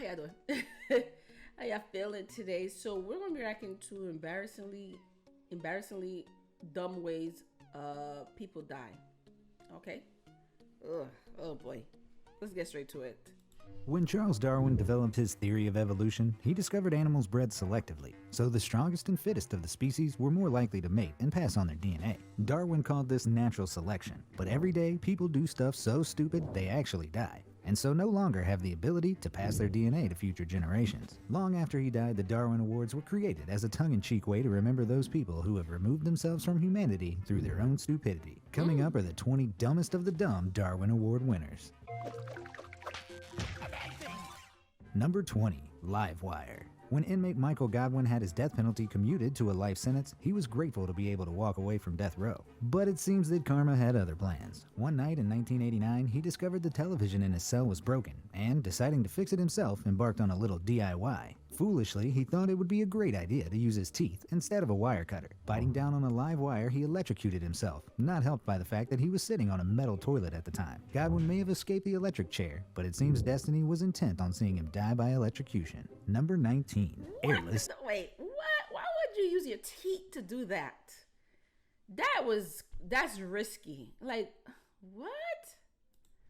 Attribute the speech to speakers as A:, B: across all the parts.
A: y'all doing? How y'all feeling today? So we're gonna be reacting to embarrassingly dumb ways people die. Okay? Ugh, oh boy. Let's get straight to it.
B: When Charles Darwin developed his theory of evolution, he discovered animals bred selectively, so the strongest and fittest of the species were more likely to mate and pass on their DNA. Darwin called this natural selection, but every day people do stuff so stupid they actually die, and so no longer have the ability to pass their DNA to future generations. Long after he died, the Darwin Awards were created as a tongue-in-cheek way to remember those people who have removed themselves from humanity through their own stupidity. Coming up are the 20 dumbest of the dumb Darwin Award winners. Number 20. Livewire. When inmate Michael Godwin had his death penalty commuted to a life sentence, he was grateful to be able to walk away from death row. But it seems that karma had other plans. One night in 1989, he discovered the television in his cell was broken, and deciding to fix it himself, embarked on a little DIY. Foolishly, he thought it would be a great idea to use his teeth instead of a wire cutter. Biting down on a live wire, he electrocuted himself, not helped by the fact that he was sitting on a metal toilet at the time. Godwin may have escaped the electric chair, but it seems destiny was intent on seeing him die by electrocution. Number 19. Airless.
A: Wait, what? Why would you use your teeth to do that? That's risky. Like, what?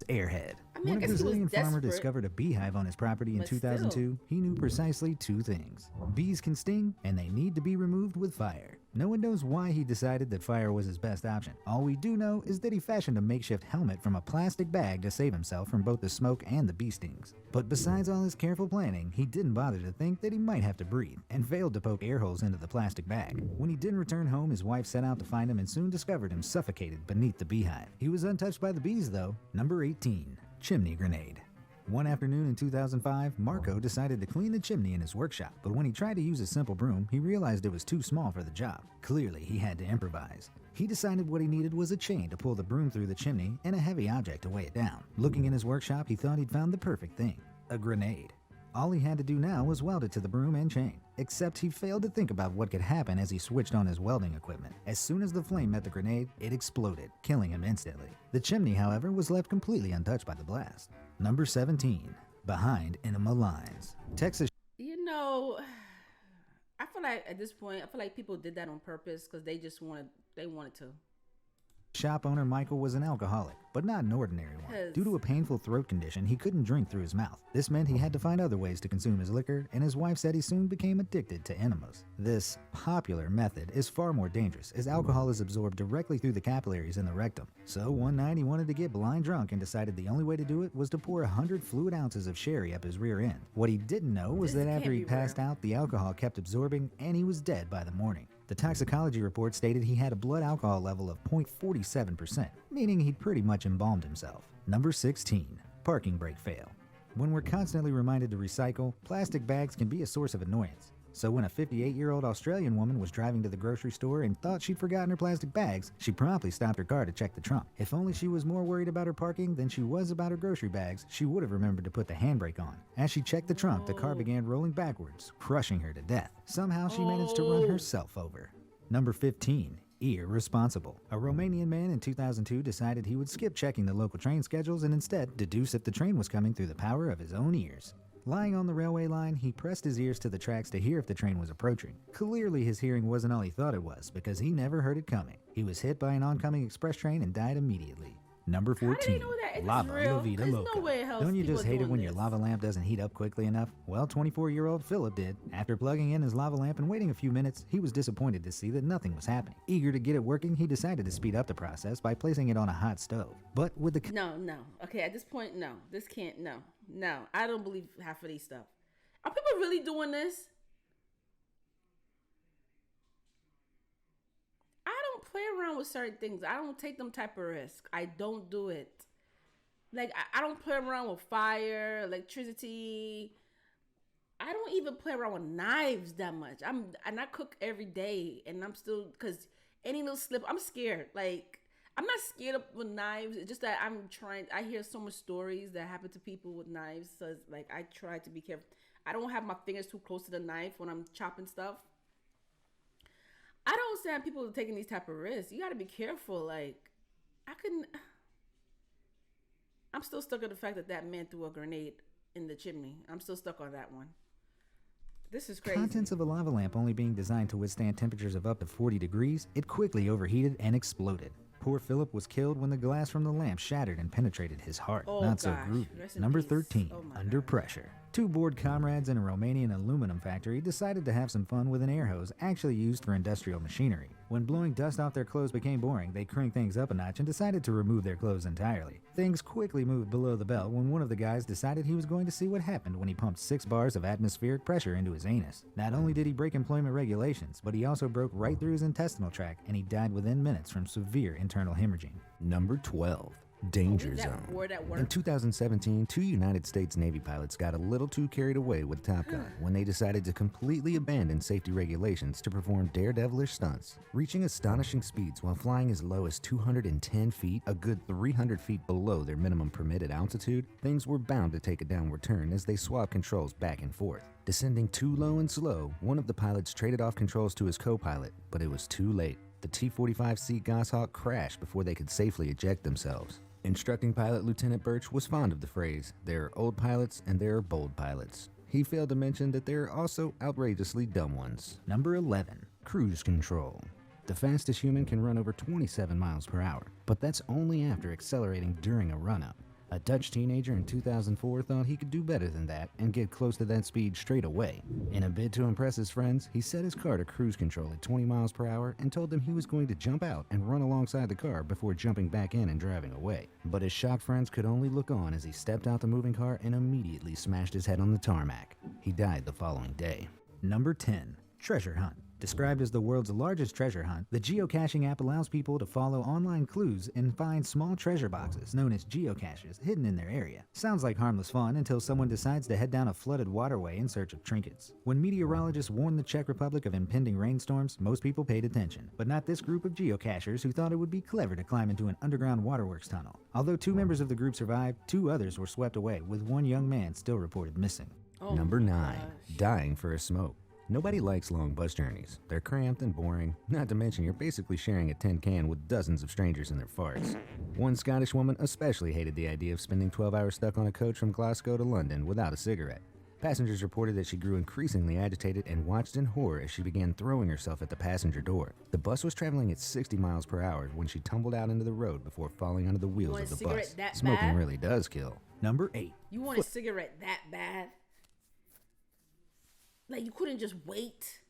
B: Airhead.
A: I mean,
B: When
A: I
B: a
A: guess he was
B: Brazilian farmer
A: desperate.
B: discovered a beehive on his property in
A: But
B: 2002, he knew precisely two things. Bees can sting, and they need to be removed with fire. No one knows why he decided that fire was his best option. All we do know is that he fashioned a makeshift helmet from a plastic bag to save himself from both the smoke and the bee stings. But besides all his careful planning, he didn't bother to think that he might have to breathe, and failed to poke air holes into the plastic bag. When he didn't return home, his wife set out to find him and soon discovered him suffocated beneath the beehive. He was untouched by the bees though. Number 18. Chimney grenade. One afternoon in 2005, Marco decided to clean the chimney in his workshop, but when he tried to use a simple broom, he realized it was too small for the job. Clearly, he had to improvise. He decided what he needed was a chain to pull the broom through the chimney and a heavy object to weigh it down. Looking in his workshop, he thought he'd found the perfect thing: a grenade. All he had to do now was weld it to the broom and chain, except he failed to think about what could happen as he switched on his welding equipment. As soon as the flame met the grenade, it exploded, killing him instantly. The chimney, however, was left completely untouched by the blast. Number 17. Behind enema lines. Texas.
A: You know, I feel like at this point, I feel like people did that on purpose because they wanted to.
B: Shop owner Michael was an alcoholic, but not an ordinary one. Due to a painful throat condition, he couldn't drink through his mouth. This meant he had to find other ways to consume his liquor, and his wife said he soon became addicted to enemas. This popular method is far more dangerous, as alcohol is absorbed directly through the capillaries in the rectum. So one night he wanted to get blind drunk and decided the only way to do it was to pour 100 fluid ounces of sherry up his rear end. What he didn't know was that after he passed out, the alcohol kept absorbing, and he was dead by the morning. The toxicology report stated he had a blood alcohol level of 0.47%, meaning he'd pretty much embalmed himself. Number 16. Parking brake fail. When we're constantly reminded to recycle, plastic bags can be a source of annoyance. So when a 58-year-old Australian woman was driving to the grocery store and thought she'd forgotten her plastic bags, she promptly stopped her car to check the trunk. If only she was more worried about her parking than she was about her grocery bags, she would have remembered to put the handbrake on. As she checked the trunk, the car began rolling backwards, crushing her to death. Somehow she managed to run herself over. Number 15. Irresponsible. A Romanian man in 2002 decided he would skip checking the local train schedules and instead deduce if the train was coming through the power of his own ears. Lying on the railway line, he pressed his ears to the tracks to hear if the train was approaching. Clearly his hearing wasn't all he thought it was, because he never heard it coming. He was hit by an oncoming express train and died immediately. Number 14. Lava La Vida Loca. Don't you just hate it when your lava lamp doesn't heat up quickly enough? Well, 24-year-old Philip did. After plugging in his lava lamp and waiting a few minutes, he was disappointed to see that nothing was happening. Eager to get it working, he decided to speed up the process by placing it on a hot stove. But with the...
A: No. Okay, at this point, no. This can't, no. I don't believe half of these stuff. Are people really doing this? I don't play around with certain things. I don't take them type of risk. I don't do it. Like, I don't play around with fire, electricity. I don't even play around with knives that much. And I cook every day, and I'm still, because any little slip, I'm scared. Like, I'm not scared with knives. It's just that I hear so much stories that happen to people with knives. So it's like, I try to be careful. I don't have my fingers too close to the knife when I'm chopping stuff. I don't understand people taking these type of risks. You got to be careful. Like, I'm still stuck on the fact that man threw a grenade in the chimney. I'm still stuck on that one. This is crazy.
B: Contents of a lava lamp only being designed to withstand temperatures of up to 40 degrees, it quickly overheated and exploded. Poor Philip was killed when the glass from the lamp shattered and penetrated his heart.
A: Oh,
B: Not so
A: gosh.
B: groovy.
A: Rest in
B: Number
A: peace.
B: 13,
A: Oh, my
B: Under
A: gosh.
B: Pressure. Two bored comrades in a Romanian aluminum factory decided to have some fun with an air hose actually used for industrial machinery. When blowing dust off their clothes became boring, they cranked things up a notch and decided to remove their clothes entirely. Things quickly moved below the belt when one of the guys decided he was going to see what happened when he pumped 6 bars of atmospheric pressure into his anus. Not only did he break employment regulations, but he also broke right through his intestinal tract and he died within minutes from severe internal hemorrhaging. Number 12. Danger Zone. In 2017, 2 United States Navy pilots got a little too carried away with Top Gun when they decided to completely abandon safety regulations to perform daredevilish stunts. Reaching astonishing speeds while flying as low as 210 feet, a good 300 feet below their minimum permitted altitude, things were bound to take a downward turn as they swapped controls back and forth. Descending too low and slow, one of the pilots traded off controls to his co-pilot, but it was too late. The T-45C Goshawk crashed before they could safely eject themselves. Instructing pilot Lieutenant Birch was fond of the phrase, "There are old pilots and there are bold pilots." He failed to mention that there are also outrageously dumb ones. Number 11. Cruise Control. The fastest human can run over 27 miles per hour, but that's only after accelerating during a run-up. A Dutch teenager in 2004 thought he could do better than that and get close to that speed straight away. In a bid to impress his friends, he set his car to cruise control at 20 miles per hour and told them he was going to jump out and run alongside the car before jumping back in and driving away. But his shocked friends could only look on as he stepped out the moving car and immediately smashed his head on the tarmac. He died the following day. Number 10. Treasure Hunt. Described as the world's largest treasure hunt, the geocaching app allows people to follow online clues and find small treasure boxes, known as geocaches, hidden in their area. Sounds like harmless fun until someone decides to head down a flooded waterway in search of trinkets. When meteorologists warned the Czech Republic of impending rainstorms, most people paid attention, but not this group of geocachers who thought it would be clever to climb into an underground waterworks tunnel. Although 2 members of the group survived, 2 others were swept away, with 1 young man still reported missing. Number 9. Dying for a smoke. Nobody likes long bus journeys. They're cramped and boring, not to mention you're basically sharing a tin can with dozens of strangers and their farts. One Scottish woman especially hated the idea of spending 12 hours stuck on a coach from Glasgow to London without a cigarette. Passengers reported that she grew increasingly agitated and watched in horror as she began throwing herself at the passenger door. The bus was traveling at 60 miles per hour when she tumbled out into the road before falling onto the wheels of the bus. Smoking really does kill. Number 8.
A: You want a cigarette that bad? Like, you couldn't just wait?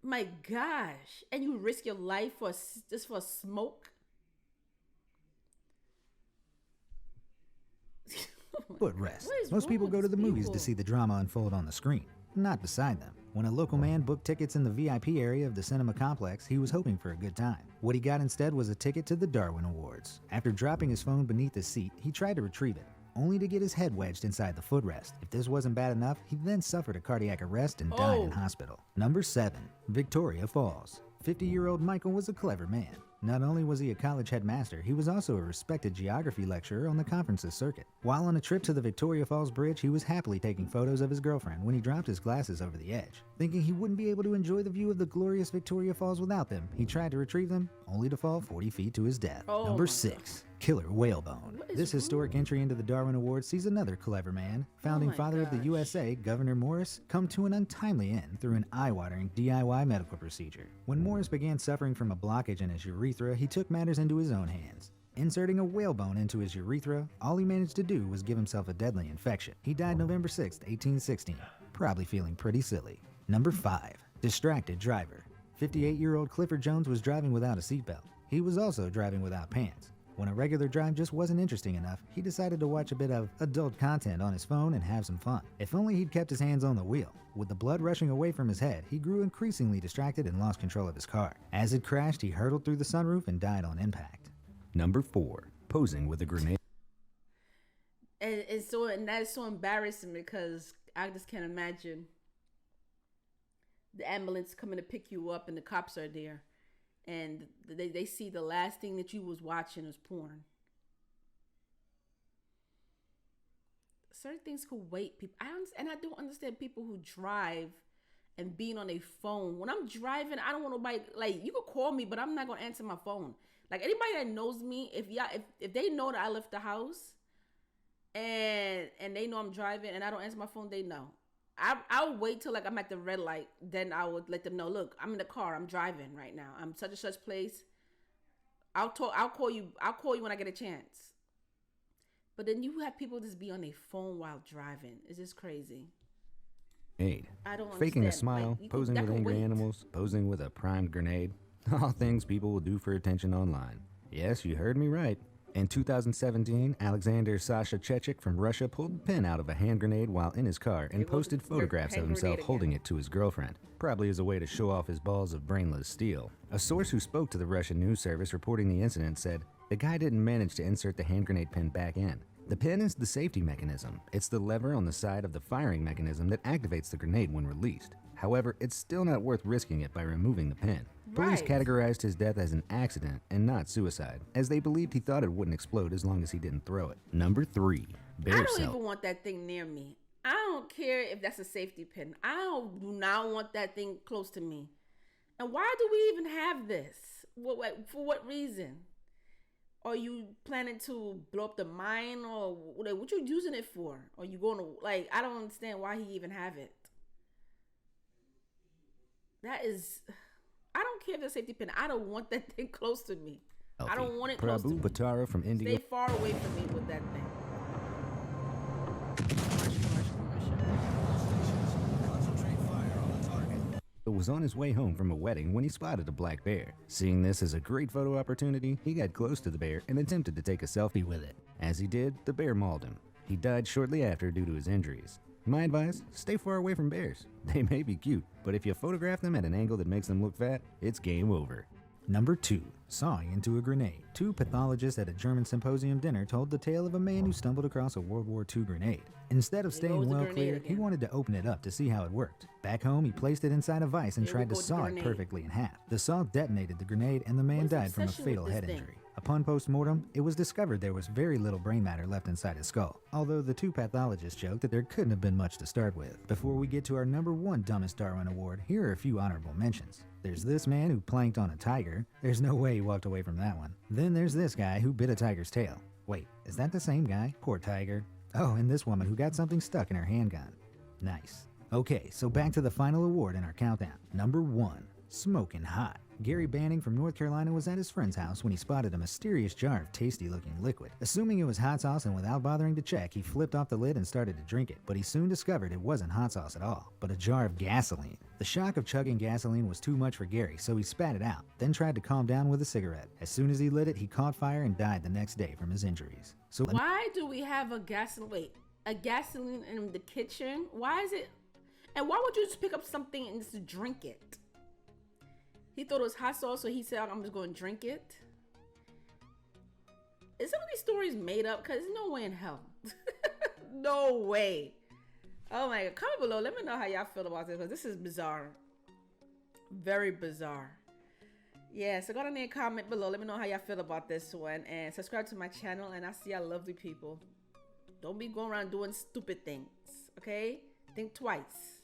A: My gosh. And you risk your life just for a smoke?
B: Footrest. Most people go to the movies to see the drama unfold on the screen, not beside them. When a local man booked tickets in the VIP area of the cinema complex, he was hoping for a good time. What he got instead was a ticket to the Darwin Awards. After dropping his phone beneath his seat, he tried to retrieve it, only to get his head wedged inside the footrest. If this wasn't bad enough, he then suffered a cardiac arrest and died in hospital. Number 7. Victoria Falls. 50-year-old Michael was a clever man. Not only was he a college headmaster, he was also a respected geography lecturer on the conferences circuit. While on a trip to the Victoria Falls Bridge, he was happily taking photos of his girlfriend when he dropped his glasses over the edge. Thinking he wouldn't be able to enjoy the view of the glorious Victoria Falls without them, he tried to retrieve them, only to fall 40 feet to his death. Number 6. Killer Whalebone. This historic entry into the Darwin Awards sees another clever man, founding father of the USA, Governor Morris, come to an untimely end through an eye-watering DIY medical procedure. When Morris began suffering from a blockage in his urethra, he took matters into his own hands. Inserting a whalebone into his urethra, all he managed to do was give himself a deadly infection. He died November 6, 1816, probably feeling pretty silly. Number 5. Distracted driver. 58-year-old Clifford Jones was driving without a seatbelt. He was also driving without pants. When a regular drive just wasn't interesting enough, he decided to watch a bit of adult content on his phone and have some fun. If only he'd kept his hands on the wheel. With the blood rushing away from his head, he grew increasingly distracted and lost control of his car. As it crashed, he hurtled through the sunroof and died on impact. Number 4. Posing with a grenade.
A: And that is so embarrassing because I just can't imagine the ambulance coming to pick you up and the cops are there. And they see the last thing that you was watching was porn. Certain things could wait. People, I don't understand people who drive and being on a phone. When I'm driving, I don't want nobody, like, you could call me, but I'm not gonna answer my phone. Like, anybody that knows me, if they know that I left the house and they know I'm driving and I don't answer my phone, they know. I'll wait till like I'm at the red light, then I would let them know, look, I'm in the car, I'm driving right now, I'm such and such place. I'll call you when I get a chance. But then you have people just be on their phone while driving. It's just crazy.
B: I don't
A: understand.
B: Faking a smile,
A: like,
B: posing with angry animals, posing with a primed grenade. All things people will do for attention online. Yes, you heard me right. In 2017, Alexander Sasha Chechik from Russia pulled a pin out of a hand grenade while in his car and posted photographs of himself holding it to his girlfriend, probably as a way to show off his balls of brainless steel. A source who spoke to the Russian news service reporting the incident said, the guy didn't manage to insert the hand grenade pin back in. The pin is the safety mechanism. It's the lever on the side of the firing mechanism that activates the grenade when released. However, it's still not worth risking it by removing the pin. Police categorized his death as an accident and not suicide, as they believed he thought it wouldn't explode as long as he didn't throw it. Number 3.
A: I don't even want that thing near me. I don't care if that's a safety pin. Do not want that thing close to me. And why do we even have this? For what reason? Are you planning to blow up the mine, or what you using it for? Are you going to, like, I don't understand why he even have it. That is, I don't care if it's a safety pin. I don't want that thing close to me. I don't want it close to me.
B: Patara from India.
A: Stay far away from me with that thing.
B: Was on his way home from a wedding when he spotted a black bear. Seeing this as a great photo opportunity, he got close to the bear and attempted to take a selfie with it. As he did, the bear mauled him. He died shortly after due to his injuries. My advice, stay far away from bears. They may be cute, but if you photograph them at an angle that makes them look fat, it's game over. Number 2. Sawing into a grenade. 2 pathologists at a German symposium dinner told the tale of a man who stumbled across a World War II grenade. Instead of staying well clear, he wanted to open it up to see how it worked. Back home, he placed it inside a vise and tried to saw it perfectly in half. The saw detonated the grenade and the man died from a fatal head injury. Upon post-mortem, it was discovered there was very little brain matter left inside his skull, although the 2 pathologists joked that there couldn't have been much to start with. Before we get to our number 1 Dumbest Darwin Award, here are a few honorable mentions. There's this man who planked on a tiger. There's no way he walked away from that one. Then there's this guy who bit a tiger's tail. Wait, is that the same guy? Poor tiger. Oh, and this woman who got something stuck in her handgun. Nice. Okay, so back to the final award in our countdown. Number 1, Smoking Hot. Gary Banning from North Carolina was at his friend's house when he spotted a mysterious jar of tasty-looking liquid. Assuming it was hot sauce and without bothering to check, he flipped off the lid and started to drink it, but he soon discovered it wasn't hot sauce at all, but a jar of gasoline. The shock of chugging gasoline was too much for Gary, so he spat it out, then tried to calm down with a cigarette. As soon as he lit it, he caught fire and died the next day from his injuries. So
A: why do we have a gasoline in the kitchen? Why is it? And why would you just pick up something and just drink it? He thought it was hot sauce, so he said, I'm just going to drink it. Is some of these stories made up? Because there's no way in hell. No way. Oh my God. Comment below. Let me know how y'all feel about this, because this is bizarre. Very bizarre. Yeah, so go down there and comment below. Let me know how y'all feel about this one. And subscribe to my channel, and I'll see y'all lovely people. Don't be going around doing stupid things, okay? Think twice.